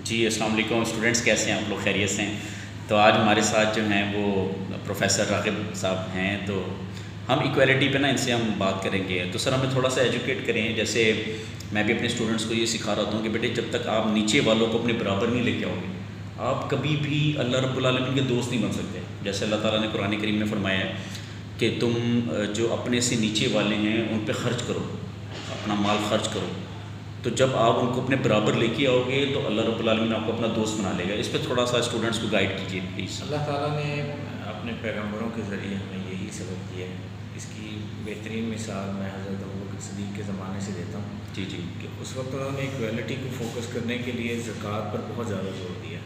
جی السلام علیکم اسٹوڈنٹس، کیسے ہیں آپ لوگ؟ خیریت سے ہیں؟ تو آج ہمارے ساتھ جو ہیں وہ پروفیسر راغب صاحب ہیں، تو ہم ایکویلٹی پہ نا ان سے ہم بات کریں گے۔ تو سر ہمیں تھوڑا سا ایجوکیٹ کریں، جیسے میں بھی اپنے اسٹوڈنٹس کو یہ سکھا رہا ہوں کہ بیٹے جب تک آپ نیچے والوں کو اپنے برابر نہیں لے کے آؤ گے، آپ کبھی بھی اللہ رب العالمین کے دوست نہیں بن سکتے۔ جیسے اللہ تعالیٰ نے قرآن کریم میں فرمایا ہے کہ تم جو اپنے سے نیچے والے ہیں ان پہ خرچ کرو، اپنا مال خرچ کرو، تو جب آپ ان کو اپنے برابر لے کے آؤ گے تو اللہ رب العالمین آپ کو اپنا دوست بنا لے گا۔ اس پہ تھوڑا سا اسٹوڈنٹس کو گائیڈ کیجیے پلیز۔ اللہ تعالیٰ نے اپنے پیغمبروں کے ذریعے ہمیں یہی سبق دیا ہے۔ اس کی بہترین مثال میں حضرت ابوبکر صدیق کے زمانے سے دیتا ہوں جی جی کہ اس وقت انہوں نے ایکویلٹی کو فوکس کرنے کے لیے زکوٰۃ پر بہت زیادہ زور دیا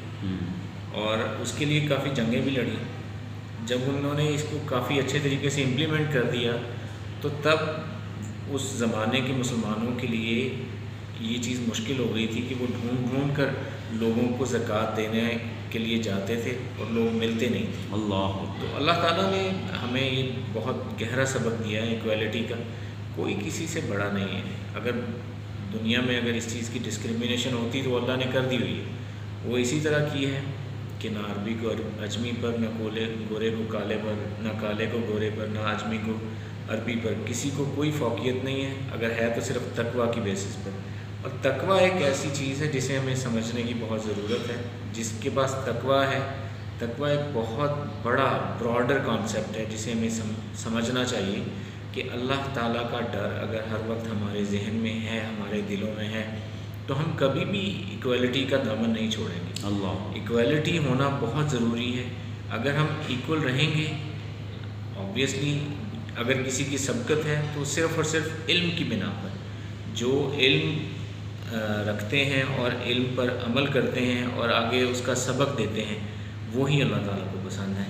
اور اس کے لیے کافی جنگیں بھی لڑیں۔ جب انہوں نے اس کو کافی اچھے طریقے سے امپلیمنٹ کر دیا تو تب اس زمانے کے مسلمانوں کے لیے یہ چیز مشکل ہو گئی تھی کہ وہ ڈھونڈ ڈھونڈ کر لوگوں کو زکوٰۃ دینے کے لیے جاتے تھے اور لوگ ملتے نہیں تھے۔ اللہ تو اللہ تعالیٰ نے ہمیں یہ بہت گہرا سبق دیا ہے ایکویلٹی کا۔ کوئی کسی سے بڑا نہیں ہے۔ اگر دنیا میں اگر اس چیز کی ڈسکرمنیشن ہوتی تو اللہ نے کر دی ہوئی ہے۔ وہ اسی طرح کی ہے کہ نہ عربی کو اجمی پر، نہ گورے کو کالے پر، نہ کالے کو گورے پر، نہ اجمی کو عربی پر، کسی کو کوئی فوقیت نہیں ہے۔ اگر ہے تو صرف تقویٰ کی بیسس پر۔ اور تقویٰ ایک ایسی چیز ہے جسے ہمیں سمجھنے کی بہت ضرورت ہے۔ جس کے پاس تقویٰ ہے، تقویٰ ایک بہت بڑا براڈر کانسیپٹ ہے جسے ہمیں سمجھنا چاہیے کہ اللہ تعالیٰ کا ڈر اگر ہر وقت ہمارے ذہن میں ہے، ہمارے دلوں میں ہے، تو ہم کبھی بھی ایکویلٹی کا دامن نہیں چھوڑیں گے۔ اللہ ایکویلٹی ہونا بہت ضروری ہے۔ اگر ہم ایکول رہیں گے، آبویسلی اگر کسی کی سبقت ہے تو صرف اور صرف علم کی بنا پر، جو علم رکھتے ہیں اور علم پر عمل کرتے ہیں اور آگے اس کا سبق دیتے ہیں، وہی اللہ تعالیٰ کو پسند ہے۔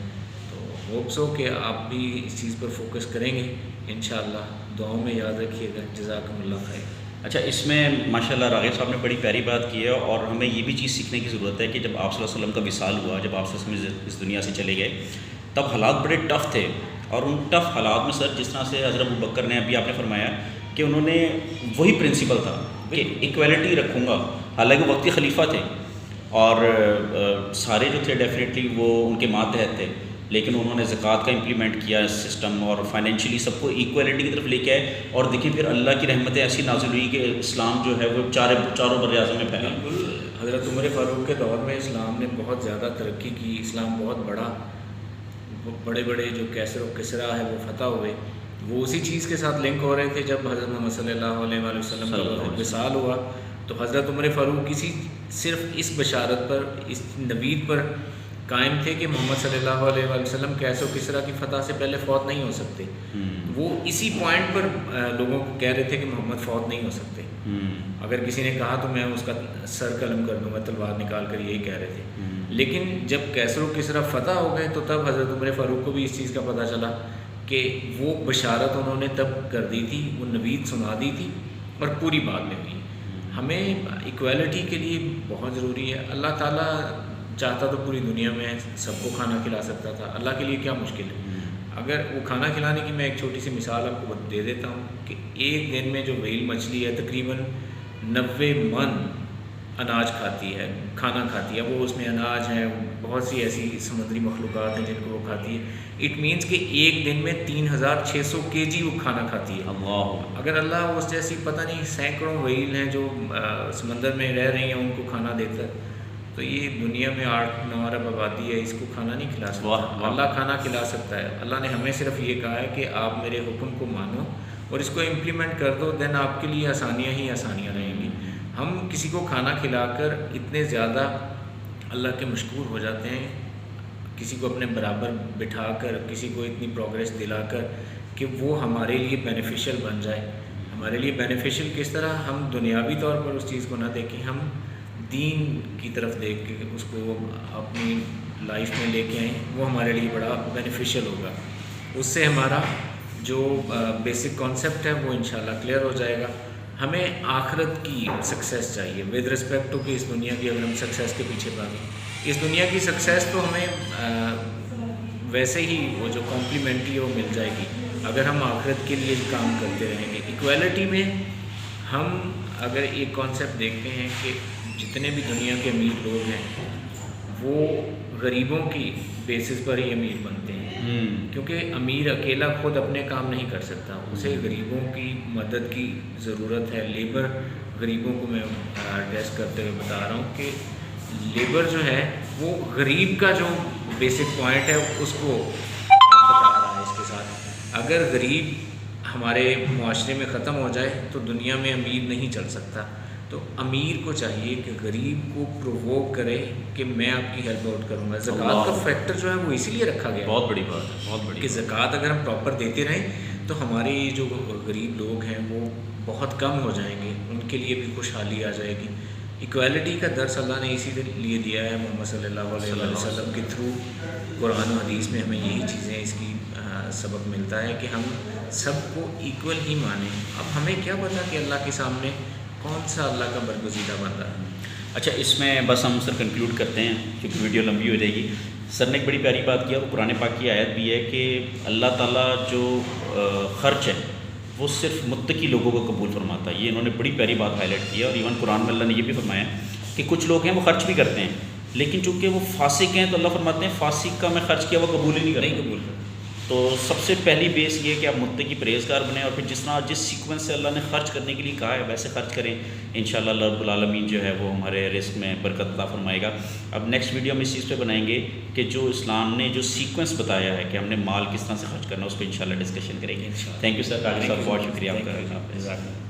تو ہوپس ہو کہ آپ بھی اس چیز پر فوکس کریں گے انشاءاللہ۔ دعاؤں میں یاد رکھیے گا۔ جزاکم اللہ خیر۔ اچھا، اس میں ماشاءاللہ راغب صاحب نے بڑی پیاری بات کی ہے، اور ہمیں یہ بھی چیز سیکھنے کی ضرورت ہے کہ جب آپ صلی اللہ علیہ وسلم کا وصال ہوا، جب آپ صلی اللہ علیہ وسلم اس دنیا سے چلے گئے، تب حالات بڑے ٹف تھے، اور ان ٹف حالات میں سر جس طرح سے حضرت ابوبکر نے ابھی آپ نے فرمایا کہ انہوں نے وہی پرنسپل تھا کہ ایکویلٹی رکھوں گا، حالانکہ وقتی خلیفہ تھے اور سارے جو تھے ڈیفینیٹلی وہ ان کے ماتحت تھے، لیکن انہوں نے زکوٰۃ کا امپلیمنٹ کیا سسٹم، اور فائنینشلی سب کو ایکویلٹی کی طرف لے کے آئے، اور دیکھیں پھر اللہ کی رحمتیں ایسی نازل ہوئی کہ اسلام جو ہے وہ چاروں بر اعظم میں پھیلا۔ بالکل، حضرت عمر فاروق کے دور میں اسلام نے بہت زیادہ ترقی کی۔ اسلام بہت بڑے بڑے جو کیسر و کسرا ہے وہ فتح ہوئے، وہ اسی چیز کے ساتھ لنک ہو رہے تھے۔ جب حضرت محمد صلی اللہ علیہ وآلہ وسلم کا وصال ہوا تو حضرت عمر فاروق صرف اس بشارت پر، اس نوید پر قائم تھے کہ محمد صلی اللہ علیہ وآلہ وسلم کیسر و کسرا کی فتح سے پہلے فوت نہیں ہو سکتے۔ وہ اسی پوائنٹ پر لوگوں کو کہہ رہے تھے کہ محمد فوت نہیں ہو سکتے۔ اگر کسی نے کہا تو میں اس کا سر قلم کر دوں گا، تلوار نکال کر، یہی کہہ رہے تھے۔ لیکن جب کیسر و کسرا فتح ہو گئے تو تب حضرت عمر فاروق کو بھی اس چیز کا پتہ چلا کہ وہ بشارت انہوں نے تب کر دی تھی، وہ نوید سنا دی تھی، اور پوری بات میں ہوئی۔ ہمیں ایکویلٹی کے لیے بہت ضروری ہے۔ اللہ تعالیٰ چاہتا تو پوری دنیا میں سب کو کھانا کھلا سکتا تھا، اللہ کے لیے کیا مشکل ہے؟ اگر وہ کھانا کھلانے کی میں ایک چھوٹی سی مثال آپ کو دے دیتا ہوں کہ ایک دن میں جو ویل مچھلی ہے تقریباً 90 من اناج کھاتی ہے، کھانا کھاتی ہے۔ وہ اس میں اناج ہے، بہت سی ایسی سمندری مخلوقات ہیں جن کو وہ کھاتی ہے۔ اٹ مینس کہ ایک دن میں 3600 kg وہ کھانا کھاتی ہے۔ اللہ اگر اللہ اس جیسی پتہ نہیں سینکڑوں ویل ہیں جو سمندر میں رہ رہی ہیں ان کو کھانا دیتا ہے، تو یہ دنیا میں 8-9 ارب آبادی ہے، اس کو کھانا نہیں کھلا سکتا۔ اللہ کھانا کھلا سکتا ہے۔ اللہ نے ہمیں صرف یہ کہا ہے کہ آپ میرے حکم کو مانو اور اس کو امپلیمنٹ کر دو، دین آپ کے لیے آسانیاں ہی آسانیاں رہیں گی۔ ہم کسی کو کھانا کھلا کر اتنے زیادہ اللہ کے مشکور ہو جاتے ہیں، کسی کو اپنے برابر بٹھا کر، کسی کو اتنی پروگریس دلا کر کہ وہ ہمارے لیے بینیفیشل بن جائے۔ ہمارے لیے بینیفیشل کس طرح؟ ہم دنیاوی طور پر اس چیز کو نہ دیکھیں، ہم دین کی طرف دیکھ کے اس کو اپنی لائف میں لے کے آئیں، وہ ہمارے لیے بڑا بینیفیشل ہوگا۔ اس سے ہمارا جو بیسک کانسیپٹ ہے وہ انشاءاللہ کلیئر ہو جائے گا۔ ہمیں آخرت کی سکسیس چاہیے ود رسپیکٹ ٹو کہ اس دنیا کی اگر ہم سکسیس کے پیچھے بھاگیں، اس دنیا کی سکسیس تو ہمیں ویسے ہی وہ جو کمپلیمنٹری ہے وہ مل جائے گی اگر ہم آخرت کے لیے کام کرتے رہیں گے۔ ایکویلٹی میں ہم اگر ایک کانسیپٹ دیکھتے ہیں کہ جتنے بھی دنیا کے امیر لوگ ہیں وہ غریبوں کی بیسس پر ہی امیر بنتے ہیں، کیونکہ امیر اکیلا خود اپنے کام نہیں کر سکتا، اسے غریبوں کی مدد کی ضرورت ہے۔ لیبر غریبوں کو میں ایڈریس کرتے ہوئے بتا رہا ہوں کہ لیبر جو ہے وہ غریب کا جو بیسک پوائنٹ ہے اس کو بتا رہا ہے اس کے ساتھ۔ اگر غریب ہمارے معاشرے میں ختم ہو جائے تو دنیا میں امیر نہیں چل سکتا، تو امیر کو چاہیے کہ غریب کو پرووک کرے کہ میں آپ کی ہیلپ آؤٹ کروں گا۔ زکوٰۃ کا فیکٹر جو ہے وہ اسی لیے رکھا گیا بہت بڑی بات ہے، بہت بڑی کہ زکوٰۃ اگر ہم پراپر دیتے رہیں تو ہمارے جو غریب لوگ ہیں وہ بہت کم ہو جائیں گے، ان کے لیے بھی خوشحالی آ جائے گی۔ ایکویلٹی کا درس اللہ نے اسی لیے دیا ہے، محمد صلی اللہ علیہ وسلم کے تھرو قرآن و حدیث میں ہمیں یہی چیزیں اس کی سبق ملتا ہے کہ ہم سب کو ایکول ہی مانیں۔ اب ہمیں کیا پتا کہ اللہ کے سامنے کون سا اللہ کا برگزیدہ بندہ ہے۔ اچھا، اس میں بس ہم سر کنکلوڈ کرتے ہیں کیونکہ ویڈیو لمبی ہو جائے گی۔ سر نے ایک بڑی پیاری بات کیا، وہ قرآن پاک کی آیت بھی ہے کہ اللہ تعالیٰ جو خرچ ہے وہ صرف متقی لوگوں کو قبول فرماتا ہے۔ یہ انہوں نے بڑی پیاری بات ہائی لائٹ کی ہے، اور ایون قرآن میں اللہ نے یہ بھی فرمایا کہ کچھ لوگ ہیں وہ خرچ بھی کرتے ہیں، لیکن چونکہ وہ فاسق ہیں تو اللہ فرماتے ہیں فاسق کا میں خرچ کیا وہ قبول ہی نہیں کرتا۔ تو سب سے پہلی بیس یہ ہے کہ آپ متقی پرہیزگار بنیں، اور پھر جس طرح جس سیکوینس سے اللہ نے خرچ کرنے کے لیے کہا ہے ویسے خرچ کریں، انشاءاللہ اللہ رب العالمین جو ہے وہ ہمارے رزق میں برکت عطا فرمائے گا۔ اب نیکسٹ ویڈیو ہم اس چیز پہ بنائیں گے کہ جو اسلام نے جو سیکوینس بتایا ہے کہ ہم نے مال کس طرح سے خرچ کرنا ہے، اس پہ انشاءاللہ ڈسکشن کریں گے۔ تھینک یو سر، کاغذ صاحب بہت شکریہ آپ کا۔